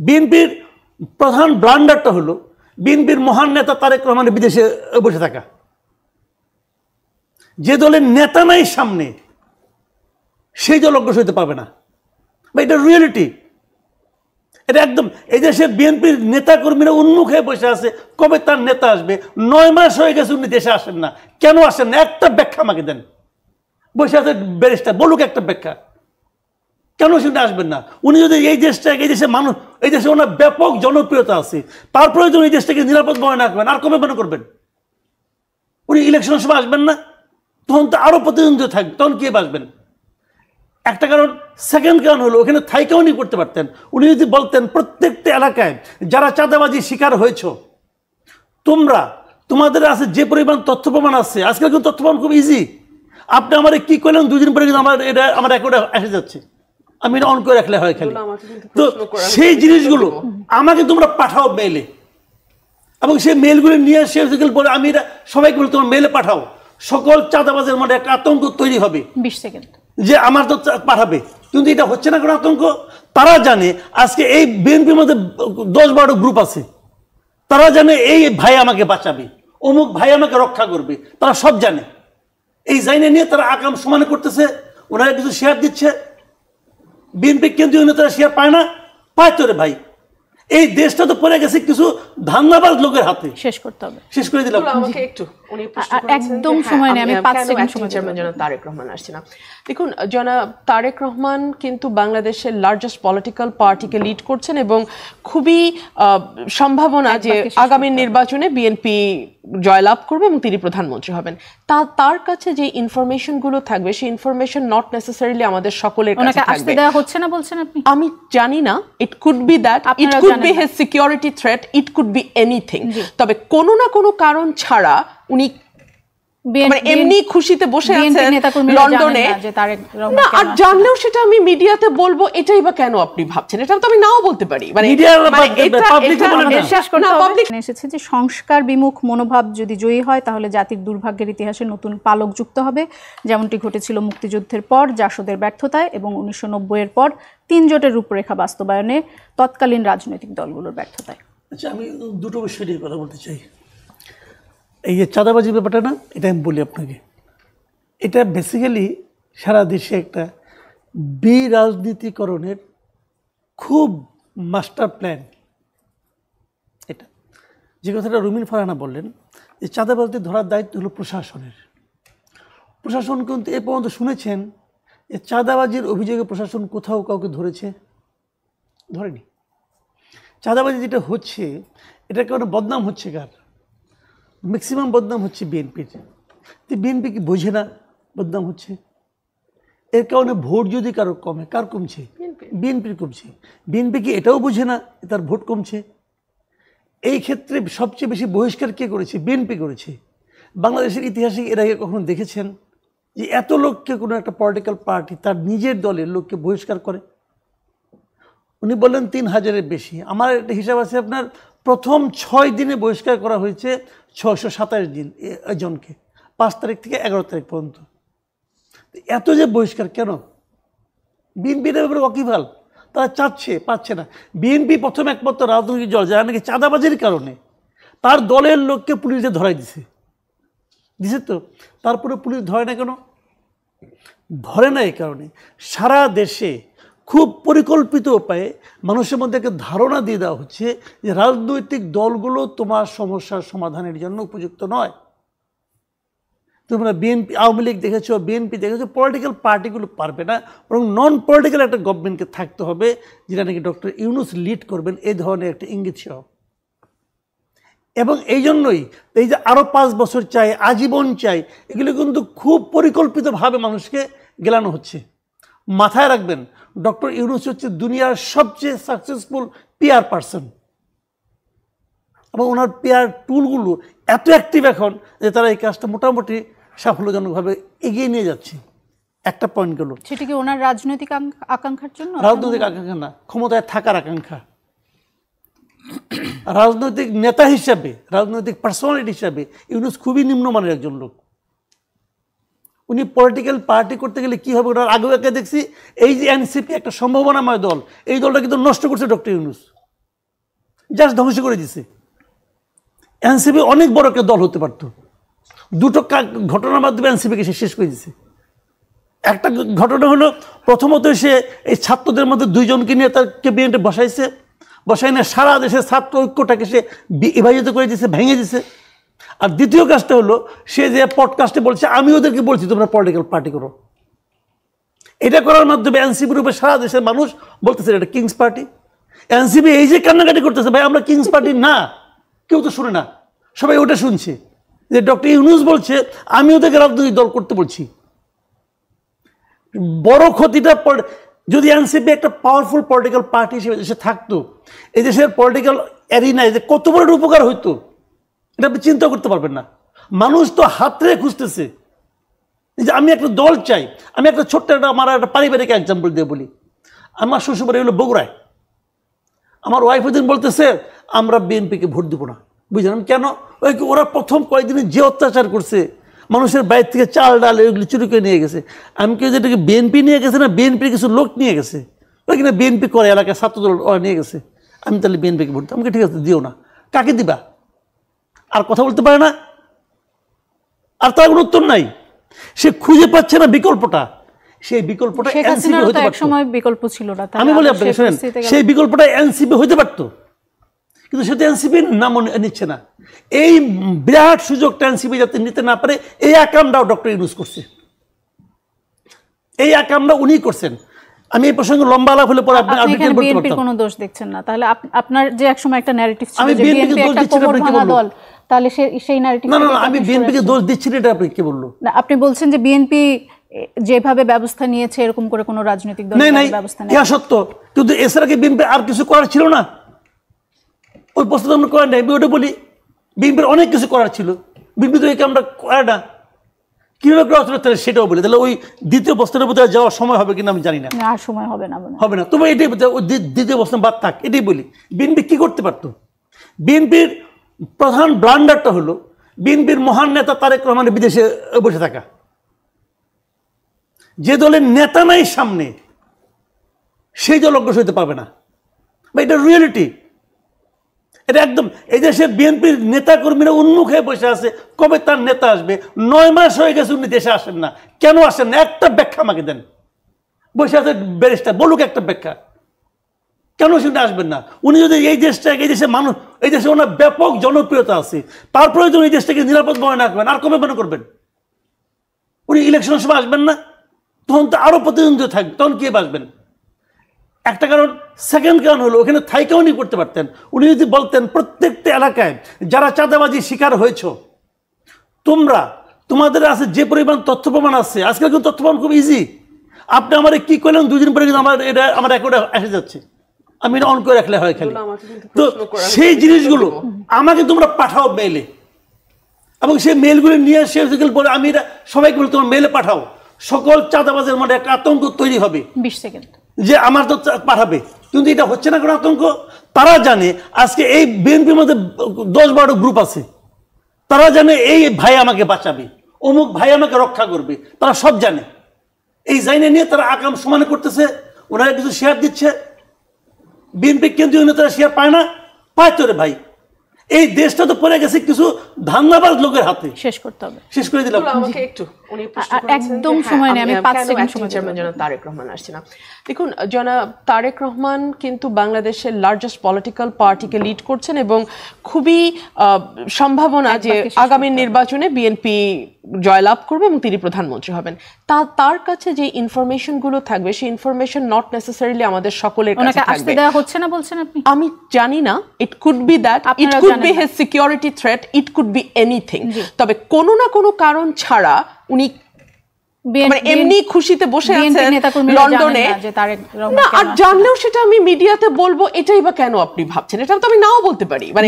বিএনপির প্রধান ব্লান্ডারটা হলো বিএনপির মহান নেতা তারেক রহমানের বিদেশে বসে থাকা। যে দলের নেতা নাই সামনে, সেই দল অগ্রসর হতে পারবে না। বা এটা রিয়েলিটি, এটা একদম। এই দেশের বিএনপির নেতা কর্মীরা উন্মুখ হয়ে বসে আছে কবে তার নেতা আসবে। 9 মাস হয়ে গেছে উনি দেশে আসেন না। কেন আসেন না? একটা ব্যাখ্যা আমাকে দেন। বসে আছে ব্যারিস্টার, বলুক একটা ব্যাখ্যা, কেন সেটা আসবেন না? উনি যদি এই দেশের মানুষ, এই দেশে ওনার ব্যাপক জনপ্রিয়তা আছে, তারপরে যদি এই দেশটাকে নিরাপদ মনে না করবেন, আর কবে মনে করবেন? উনি ইলেকশনের সময় আসবেন না, তখন তো আরো প্রতিদ্বন্দ্বিতা থাকবে, তখন কে বাসবেন? একটা কারণ। সেকেন্ড কারণ হলো ওখানে থাইকেও উনি করতে পারতেন। উনি যদি বলতেন প্রত্যেকটা এলাকায় যারা চাঁদাবাজি শিকার হয়েছ, তোমাদের আছে যে পরিমাণ তথ্য প্রমাণ আছে, আজকাল কিন্তু তথ্য প্রমাণ খুব ইজি। আপনি আমার কি করলেন, 2 দিন পরে কিন্তু আমার রেকর্ডে এসে যাচ্ছে, আমি অন করে রাখলে হয় খালি। তো সেই জিনিসগুলো আমাকে তোমরা পাঠাও মেইলে, এবং সেই মেইলগুলো নিয়ে এসে পরে আমি সবাইকে বলি তোমার মেইলে পাঠাও। সকল চাঁদাবাজের মধ্যে একটা আতঙ্ক তৈরি হবে 20 সেকেন্ড যে আমার তো পাঠাবে, কিন্তু এটা হচ্ছে না কোনো আতঙ্ক। তারা জানে আজকে এই বিএনপির মধ্যে 10-12 গ্রুপ আছে, তারা জানে এই ভাই আমাকে বাঁচাবে, অমুক ভাই আমাকে রক্ষা করবে, তারা সব জানে। এই জাইনে নিয়ে তারা আকাম সমানে করতেছে, ওনারা কিছু শেয়ার দিচ্ছে। বিএনপি কেন্দ্রীয় নেতারা শেয়ার পায় না, পায় তো রে ভাই। এই দেশটা তো পড়ে গেছে কিছু ধান্দাবাজ লোকের হাতে। শেষ করতে হবে, শেষ করে দিলাম। আমাকে একটু উনি একদম সময় নেই, আমি 5 সেকেন্ড সময় দেব। জনাব তারেক রহমান আসছে না। দেখুন জনাব তারেক রহমান কিন্তু বাংলাদেশের লার্জেস্ট পলিটিক্যাল পার্টিকে লিড করছেন এবং খুবই সম্ভাবনা যে আগামী নির্বাচনে বিএনপি জয়লাভ করবে এবং তিনি প্রধানমন্ত্রী হবেন। তার কাছে যে ইনফরমেশন গুলো থাকবে সেই ইনফরমেশন নট নেসেসারিলি আমাদের সকলের কাছে থাকবে। আসতে দেওয়া হচ্ছে না বলছেন আপনি? আমি জানি না, it could be that, it could be his security threat, it could be anything. তবে কোনো না কোনো কারণ ছাড়া উনি এমনি খুশিতে বসে আছেন লন্ডনে না, আর জানলেও সেটা আমি মিডিয়াতে বলবো এটাই বা কেন আপনি ভাবছেন? এটা তো আমি নাও বলতে পারি। এসেছে যে সংস্কার বিমুখ মনোভাব যদি জয়ী হয় তাহলে জাতির দুর্ভাগ্যের ইতিহাসে নতুন পালক যুক্ত হবে, যেমনটি ঘটেছিল মুক্তিযুদ্ধের পর জাসদের ব্যর্থতায় এবং 1990-এর পর 3 জোটের রূপরেখা বাস্তবায়নে তৎকালীন রাজনৈতিক দলগুলোর ব্যর্থতায়। আচ্ছা, আমি দুটো বিষয় নিয়ে কথা বলতে চাই। এই যে চাঁদাবাজির ব্যাপারটা না, এটা আমি বলি আপনাকে, এটা বেসিক্যালি সারা দেশে একটা বিরাজনীতিকরণের খুব মাস্টার প্ল্যান। এটা যে কথাটা রুমিন ফারহানা বললেন যে চাঁদাবাজি ধরার দায়িত্ব হলো প্রশাসনের। প্রশাসন কিন্তু এ পর্যন্ত শুনেছেন যে চাঁদাবাজির অভিযোগে প্রশাসন কোথাও কাউকে ধরেছে? ধরেনি। চাঁদাবাজি যেটা হচ্ছে, এটা কারণে বদনাম হচ্ছে কার? ম্যাক্সিমাম বদনাম হচ্ছে বিএনপির। বিএনপি কি বোঝে না বদনাম হচ্ছে? এর কারণে ভোট যদি কারো কমে, কার কমছে? বিএনপির কমছে। বিএনপি কি এটাও বোঝে না তার ভোট কমছে? এই ক্ষেত্রে সবচেয়ে বেশি বহিষ্কার কে করেছে? বিএনপি করেছে। বাংলাদেশের ইতিহাসে এর আগে কখনো দেখেছেন যে এত লোককে কোনো একটা পলিটিক্যাল পার্টি তার নিজের দলের লোককে বহিষ্কার করে? উনি বললেন 3000-এর বেশি। আমার একটা হিসাব আছে, আপনার প্রথম 6 দিনে বহিষ্কার করা হয়েছে 627 জনকে, 5 তারিখ থেকে 11 তারিখ পর্যন্ত। এত যে বহিষ্কার কেন? বিএনপির ব্যাপারে ওয়াকিবহাল, তারা চাচ্ছে, পাচ্ছে না। বিএনপি প্রথম একমাত্র রাজনৈতিক দল যারা নাকি চাঁদাবাজির কারণে তার দলের লোককে পুলিশে ধরাই দিছে তো। তারপরে পুলিশ ধরে না কেন? ধরে না এই কারণে সারা দেশে খুব পরিকল্পিত উপায়ে মানুষের মধ্যে একটা ধারণা দিয়ে দেওয়া হচ্ছে যে রাজনৈতিক দলগুলো তোমার সমস্যার সমাধানের জন্য উপযুক্ত নয়। তোমরা বিএনপি, আওয়ামী লীগ দেখেছো, বিএনপি দেখেছো, পলিটিক্যাল পার্টিগুলো পারবে না, বরং নন পলিটিক্যাল একটা গভর্নমেন্টকে থাকতে হবে যেটা নাকি ডক্টর ইউনূস লিড করবেন, এই ধরনের একটা ইঙ্গিত সহ। এবং এই জন্যই এই যে আরও 5 বছর চাই, আজীবন চাই, এগুলো কিন্তু খুব পরিকল্পিতভাবে মানুষকে গেলানো হচ্ছে। মাথায় রাখবেন, ডক্টর ইউনূস হচ্ছে দুনিয়ার সবচেয়ে সাকসেসফুল পিআর পারসন, এবং ওনার পিআর টুলগুলো এত অ্যাক্টিভ এখন যে তারা এই কাজটা মোটামুটি সাফল্যজনকভাবে এগিয়ে নিয়ে যাচ্ছে। একটা পয়েন্ট গেল, সেটা কি ওনার রাজনৈতিক আকাঙ্ক্ষার জন্য? রাজনৈতিক আকাঙ্ক্ষা না, ক্ষমতায় থাকার আকাঙ্ক্ষা। রাজনৈতিক নেতা হিসাবে, রাজনৈতিক পার্সোনালিটি হিসাবে ইউনূস খুবই নিম্নমানের একজন লোক। উনি পলিটিক্যাল পার্টি করতে গেলে কী হবে, ওনার আগেও একে দেখছি, এই যে এনসিপি একটা সম্ভাবনাময় দল, এই দলটা কিন্তু নষ্ট করছে ডক্টর ইউনূস। জাস্ট ধ্বংস করে দিছে। এনসিপি অনেক বড় একটা দল হতে পারত। দুটো ঘটনার মাধ্যমে এনসিপিকে সে শেষ করে দিছে। একটা ঘটনা হলো, প্রথমত সে এই ছাত্রদের মধ্যে দুইজনকে নিয়ে তার ক্যাবিনেটে বসাই না সারা দেশের ছাত্র ঐক্যটাকে সে বিভাজিত করে দিছে, ভেঙে দিছে। আর দ্বিতীয় কাজটা হলো, সে যে পডকাস্টে বলছে আমি ওদেরকে বলছি তোমরা পলিটিক্যাল পার্টি করো। এটা করার মাধ্যমে এনসিপির উপরে সারা দেশের মানুষ বলতেছে এটা কিংস পার্টি। এনসিপি এই যে কান্নাকাটি করতেছে, ভাই আমরা কিংস পার্টি না, কেউ তো শুনে না, সবাই ওটা শুনছে যে ডক্টর ইউনূস বলছে আমি ওদেরকে রাজনৈতিক দল করতে বলছি। বড় ক্ষতিটা, যদি এনসিপি একটা পাওয়ারফুল পলিটিক্যাল পার্টি হিসেবে দেশে থাকতো, এই দেশের পলিটিক্যাল অ্যারিনায় যে কত বড় উপকার হইতো এটা আপনি চিন্তা করতে পারবেন না। মানুষ তো হাতরে খুঁজতেছে যে আমি একটা দল চাই। আমি একটা ছোট্ট আমার একটা পারিবারিক এক্সাম্পল দিয়ে বলি। আমার শ্বশুরবাড়ি হলো বগুড়ায়। আমার ওয়াইফ ওদিন বলতেছে আমরা বিএনপিকে ভোট দিব না। বুঝলেন কেন? ওরা প্রথম কয়েকদিনে যে অত্যাচার করছে, মানুষের বাইরে থেকে চাল ডাল এগুলি চুরি করে নিয়ে গেছে। আমি কেউ যেটাকে বিএনপি নিয়ে গেছে না, বিএনপির কিছু লোক নিয়ে গেছে, ওইখানে বিএনপি করে এলাকায় ছাত্রদল ওরা নিয়ে গেছে। আমি তাহলে বিএনপিকে ভোট দিই। আমাকে ঠিক আছে দিও না। কাকে দিবা? আর কথা বলতে পারে না, আর তার কোনো উত্তর নাই। সে খুঁজে পাচ্ছে না বিকল্পটা। সেই বিকল্পটা এনসিপি হতে পারত। একসময় বিকল্প ছিল না। আমি বলি আপনাকে শুনেন, সেই বিকল্পটা এনসিপি হতে পারত, কিন্তু সেটা এনসিপি নাম নিচ্ছে না। এই বিরাট সুযোগটা এনসিপি যাতে নিতে না পারে, এই আকামটাও ডক্টর ইউনূস করছে। এই আকামটা উনি করছেন। আমি এই প্রসঙ্গে লম্বা আলাপ হলে পরে আপনি আরবিট্রেট বলতে পারতাম। বিএনপির কোনো দোষ দেখছেন না তাহলে? আপনার যে একসময় একটা ন্যারেটিভ ছিল আমি যে বিএনপি একটা কোমর ভাঙা দল, তাহলে সেই ন্যারেটিভ না, আমি বিএনপিকে দোষ দিচ্ছি না, এটা আপনি কি বললো? না, আপনি বলছেন যে বিএনপি যেভাবে ব্যবস্থা নিয়েছে এরকম করে কোনো রাজনৈতিক দল ব্যবস্থা নেয়। ইয়া সত্য, কিন্তু এছাড়া কি বিএনপি আর কিছু করার ছিল না? ওই প্রশ্ন আমরা করেন না। আমি ওটা বলি, বিএনপির অনেক কিছু করার ছিল, বিএনপি তো এই কামটা করে না। কিভাবে করা হচ্ছিল তাহলে সেটাও বলি। তাহলে ওই দ্বিতীয় প্রশ্নের বোধহয় যাওয়ার সময় হবে কিনা আমি জানি না। আর সময় হবে না, হবে না। তবে এটাই দ্বিতীয় প্রশ্ন বাদ থাক, এটাই বলি বিএনপি কি করতে পারতো। বিএনপির প্রধান ব্লান্ডারটা হলো বিএনপির মহান নেতা তারেক রহমানের বিদেশে বসে থাকা। যে দলের নেতা নাই সামনে, সেই দল অগ্রসর হতে পারবে না। বা এটা রিয়েলিটি, এটা একদম। এই দেশের বিএনপির নেতা কর্মীরা উন্মুখ হয়ে বসে আছে কবে তার নেতা আসবে। 9 মাস হয়ে গেছে উনি দেশে আসেন না। কেন আসেন না? একটা ব্যাখ্যা আমাকে দেন। বসে আছে ব্যারিস্টার, বলুক একটা ব্যাখ্যা, কেন সেটা আসবেন না? উনি যদি এই দেশের মানুষ, এই দেশে ওনার ব্যাপক জনপ্রিয়তা আছে, তারপরে যদি এই দেশটাকে নিরাপদ মনে না করবেন, আর কবে মনে করবেন? উনি ইলেকশনের সময় আসবেন না, তখন তো আরো প্রতিদ্বন্দ্বী থাকবে, তখন কে বাসবেন? একটা কারণ। সেকেন্ড কারণ হলো ওখানে থাইকেও উনি করতে পারতেন। উনি যদি বলতেন প্রত্যেকটা এলাকায় যারা চাঁদাবাজি শিকার হয়েছ, তোমাদের আছে যে পরিমাণ তথ্য প্রমাণ আছে, আজকাল কিন্তু তথ্য প্রমাণ খুব ইজি। আপনি আমার কি করলেন, 2 দিন পরে কিন্তু আমার রেকর্ডে এসে যাচ্ছে, আমি অন করে রাখলে হয় খালি। তো সেই জিনিসগুলো আমাকে তোমরা পাঠাও মেইলে, এবং সেই মেইলগুলো নিয়ে পরে আমি সবাইকে বলি তোমার মেইলে পাঠাও। সকল চাঁদাবাজের মধ্যে একটা আতঙ্ক তৈরি হবে 20 সেকেন্ড যে আমার তো পাঠাবে, কিন্তু এটা হচ্ছে না কোনো আতঙ্ক। তারা জানে আজকে এই বিএনপির মধ্যে 10-12 গ্রুপ আছে, তারা জানে এই ভাই আমাকে বাঁচাবে, অমুক ভাই আমাকে রক্ষা করবে, তারা সব জানে। এই জাইনে নিয়ে তারা আকাম সমানে করতেছে, ওনারা কিছু শেয়ার দিচ্ছে। বিএনপি কেন্দ্রীয় নেতারা শেয়ার পায় না, পায় তো রে ভাই। এই দেশটা তো পড়ে গেছে কিছু ধান্দাবাজ লোকের হাতে। শেষ করতে হবে, শেষ করে দিলাম। আমাকে একটু উনি একদম সময় নেই, আমি 5 সেকেন্ড সময় দেব। জনাব তারেক রহমান আসছে না। দেখুন জনাব তারেক রহমান কিন্তু বাংলাদেশের লার্জেস্ট পলিটিক্যাল পার্টিকে লিড করছেন এবং খুবই সম্ভাবনা যে আগামী নির্বাচনে বিএনপি জয়লাভ করবে এবং তিনি প্রধানমন্ত্রী হবেন। তার কাছে যে ইনফরমেশন গুলো থাকবে, সেই ইনফরমেশন নট নেসেসারিলি আমাদের সকলের কাছে থাকবে। আসতে দেওয়া হচ্ছে না বলছেন আপনি? আমি জানি না, it could be that, it could be his security threat, it could be anything. তবে কোনো না কোনো কারণ ছাড়া উনি এমনি খুশিতে বসে আছেন লন্ডনে না, আর জানলেও সেটা আমি মিডিয়াতে বলবো, এটাই বা কেন আপনি ভাবছেন? এটা তো আমি নাও বলতে পারি, মানে